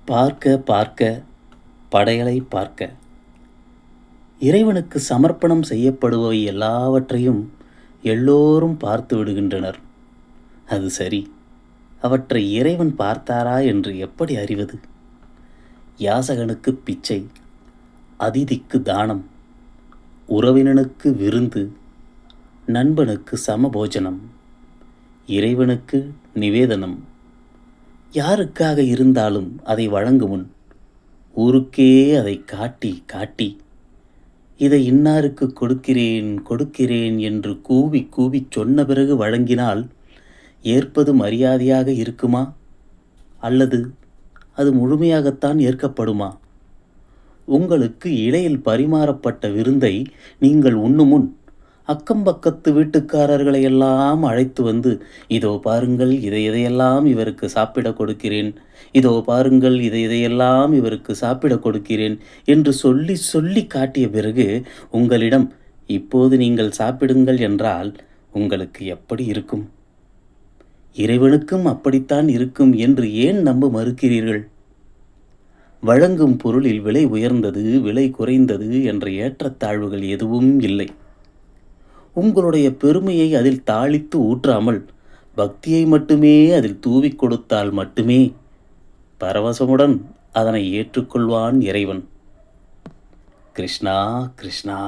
பார்க்க பார்க்க படையலை பார்க்க. இறைவனுக்கு சமர்ப்பணம் செய்யப்படுபவை எல்லாவற்றையும் எல்லோரும் பார்த்து விடுகின்றனர். அது சரி, அவற்றை இறைவன் பார்த்தாரா என்று எப்படி அறிவது? யாசகனுக்கு பிச்சை, அதிதிக்கு தானம், உறவினனுக்கு விருந்து, நண்பனுக்கு சமபோஜனம், இறைவனுக்கு நிவேதனம். யாருக்காக இருந்தாலும் அதை வழங்கும் முன் ஊருக்கே அதை காட்டி காட்டி இதை இன்னாருக்கு கொடுக்கிறேன் கொடுக்கிறேன் என்று கூவி கூவி சொன்ன பிறகு வழங்கினால் ஏற்பது மரியாதையாக இருக்குமா? அல்லது அது முழுமையாகத்தான் ஏற்கப்படுமா? உங்களுக்கு இலையில் பரிமாறப்பட்ட விருந்தை நீங்கள் உண்ணும் முன் அக்கம்பக்கத்து வீட்டுக்காரர்களையெல்லாம் அழைத்து வந்து, இதோ பாருங்கள் இதையெல்லாம் இவருக்கு சாப்பிட கொடுக்கிறேன், இதோ பாருங்கள் இதையெல்லாம் இவருக்கு சாப்பிட கொடுக்கிறேன் என்று சொல்லி சொல்லி காட்டிய பிறகு உங்களிடம் இப்போது நீங்கள் சாப்பிடுங்கள் என்றால் உங்களுக்கு எப்படி இருக்கும்? இறைவனுக்கும் அப்படித்தான் இருக்கும் என்று ஏன் நம்ப மறுக்கிறீர்கள்? வழங்கும் பொருளில் விலை உயர்ந்தது விலை குறைந்தது என்ற ஏற்றத்தாழ்வுகள் எதுவும் இல்லை. உங்களுடைய பெருமையை அதில் தாளித்து ஊற்றாமல் பக்தியை மட்டுமே அதில் தூவிக் கொடுத்தால் மட்டுமே பரவசமுடன் அதனை ஏற்றுக்கொள்வான் இறைவன். கிருஷ்ணா கிருஷ்ணா.